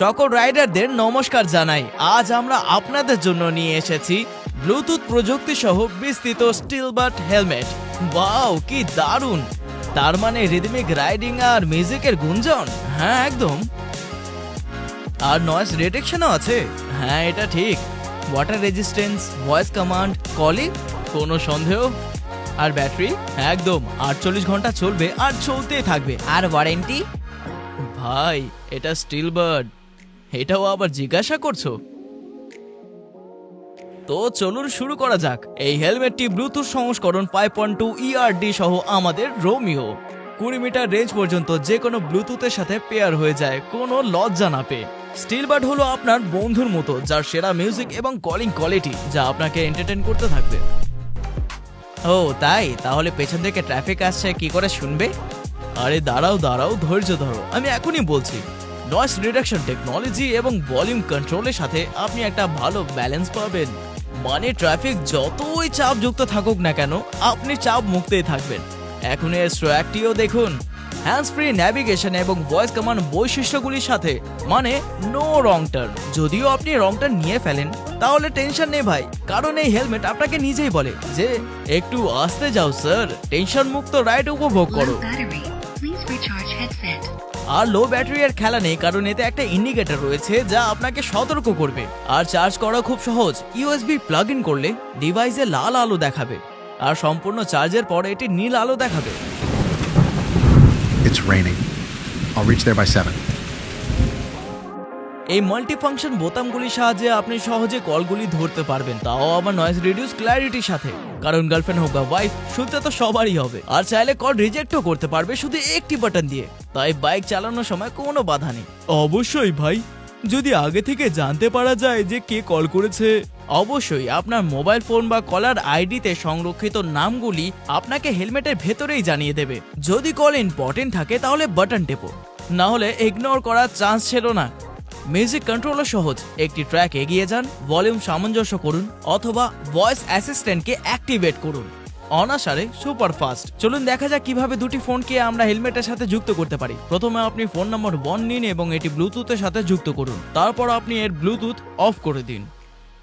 সকল রাইডারদের নমস্কার জানাই। আজ আমরা আপনাদের জন্য নিয়ে এসেছি ব্লুটুথ প্রযুক্তি সহ বিস্তৃত স্টিলবার্ট হেলমেট। ওয়াও, কি দারুণ! তার মানে রিদমিক রাইডিং আর মিউজিকের গুঞ্জন। হ্যাঁ একদম। আর নয়েজ রিডাকশনও আছে। হ্যাঁ এটা ঠিক। Water resistance, voice command, calling, কোনো সন্দেহ? আর ব্যাটারি একদম 48 ঘন্টা চলবে আর চলতেই থাকবে। আর ওয়ারেন্টি? ভাই এটা স্টিলবার্ড, এটাও আবার জিজ্ঞাসা করছো? তো চলুন শুরু করা যাক। এই হেলমেটটি ব্লুটুথ সংস্করণ 5.2 ERD সহ আমাদের রোমিও 20 মিটার রেঞ্জ পর্যন্ত যে কোনো ব্লুটুথের সাথে পেয়ার হয়ে যায়, কোনো লজ্জা না পেয়ে। স্টিলবার্ড হলো আপনার বন্ধুর মতো, যার সেরা মিউজিক এবং কলিং কোয়ালিটি যা আপনাকে এন্টারটেইন করতে থাকবে। ও তাই? তাহলে পেছন থেকে ট্রাফিক আসছে, কি করে শুনবে? আরে দাঁড়াও দাঁড়াও, ধৈর্য ধরো, আমি এখনই বলছি। নয়েজ রিডাকশন টেকনোলজি এবং ভলিউম কন্ট্রোলের সাথে আপনি একটা ভালো ব্যালেন্স পাবেন। মানে ট্রাফিক যতই চাপযুক্ত থাকুক না কেন, আপনি চাপ মুক্তই থাকবেন। এখন এর সোয়াগটিও দেখুন। হ্যান্ডস ফ্রি ন্যাভিগেশন এবং ভয়েস কমান্ড বৈশিষ্ট্যগুলির সাথে, মানে নো রং টার্ন। যদিও আপনি রং টার্ন নিয়ে ফেলেন তাহলে টেনশন নেই ভাই, কারণ এই হেলমেট আপনাকে নিজেই বলে যে একটু আস্তে যাও স্যার, টেনশন মুক্ত রাইড উপভোগ করো। আর লো ব্যাটারি এর খেলা নেই, কারণ এতে একটা ইন্ডিকেটর রয়েছে যা আপনাকে সতর্ক করবে। আর চার্জ করা খুব সহজ, USB প্লাগ ইন করলে ডিভাইসে লাল আলো দেখাবে আর সম্পূর্ণ চার্জের পর এটি নীল আলো দেখাবে। It's raining. I'll reach there by 7. এই মাল্টিফাংশন বোতামগুলির সাহায্যে আপনি সহজে কলগুলি ধরতে পারবেন, তাও আবার নয়েজ রিডিউস ক্ল্যারিটির সাথে। কারণ গার্লফ্রেন্ড হোক বা ওয়াইফ, শুনতে তো সবারই হবে। আর চাইলে কল রিজেক্টও করতে পারবে শুধু একটি বাটন দিয়ে। তাই বাইক চালানোর সময় কোনো বাধা নেই। অবশ্যই ভাই, যদি আগে থেকে জানতে পারা যায় যে কে কল করেছে। অবশ্যই আপনার মোবাইল ফোন বা কলার আইডিতে সংরক্ষিত নামগুলি আপনাকে হেলমেটের ভেতরেই জানিয়ে দেবে। যদি কল ইম্পর্টেন্ট থাকে তাহলে বাটন টেপো, না হলে ইগনোর করার চান্স ছিল না। মিউজিক কন্ট্রোলার সহজ, একটি ট্র্যাক এগিয়ে যান, ভলিউম সামঞ্জস্য করুন অথবা ভয়েস অ্যাসিস্ট্যান্টকে অ্যাক্টিভেট করুন। অনাসারে সুপার ফাস্ট। চলুন দেখা যাক কিভাবে দুটি ফোনকে আমরা হেলমেটের সাথে যুক্ত করতে পারি। প্রথমে আপনি ফোন নম্বর 1 নিন এবং এটি ব্লুটুথের সাথে যুক্ত করুন। তারপর আপনি এর ব্লুটুথ অফ করে দিন।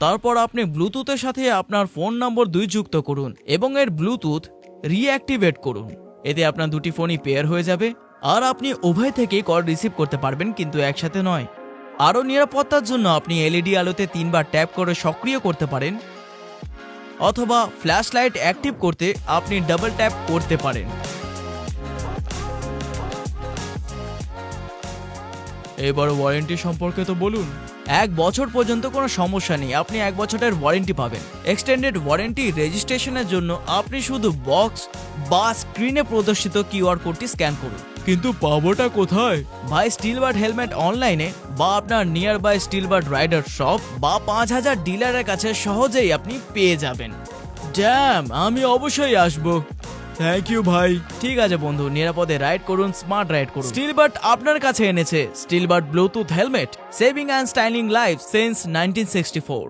তারপর আপনি ব্লুটুথের সাথে আপনার ফোন নম্বর 2 যুক্ত করুন এবং এর ব্লুটুথ রিঅ্যাক্টিভেট করুন। এতে আপনার দুটি ফোনই পেয়ার হয়ে যাবে আর আপনি উভয় থেকেই কল রিসিভ করতে পারবেন, কিন্তু একসাথে নয়। আরও নিরাপত্তার জন্য আপনি LED আলোতে 3 বার ট্যাপ করে সক্রিয় করতে পারেন অথবা ফ্ল্যাশ লাইট অ্যাক্টিভ করতে আপনি ডাবল ট্যাপ করতে পারেন। এবার ওয়ারেন্টি সম্পর্কে তো বলুন। 1 বছর পর্যন্ত কোনো সমস্যা নেই, আপনি 1 বছরের ওয়ারেন্টি পাবেন। এক্সটেন্ডেড ওয়ারেন্টি রেজিস্ট্রেশনের জন্য আপনি শুধু বক্স বা স্ক্রিনে প্রদর্শিত QR কোডটি স্ক্যান করুন। কিন্তু পাবোটা কোথায়? ভাই স্টিলবার্ট হেলমেট অনলাইনে বা আপনার নিয়ার বাই স্টিলবার্ট রাইডার শপ বা 5000 ডিলারের কাছে সহজেই আপনি পেয়ে যাবেন। ড্যাম, আমি অবশ্যই আসবো। থ্যাংক ইউ ভাই। ঠিক আছে বন্ধু, নিরাপদে রাইড করুন, স্মার্ট রাইড করুন। স্টিলবার্ট আপনার কাছে এনেছে Steelbird Bluetooth helmet, saving and styling life since 1964।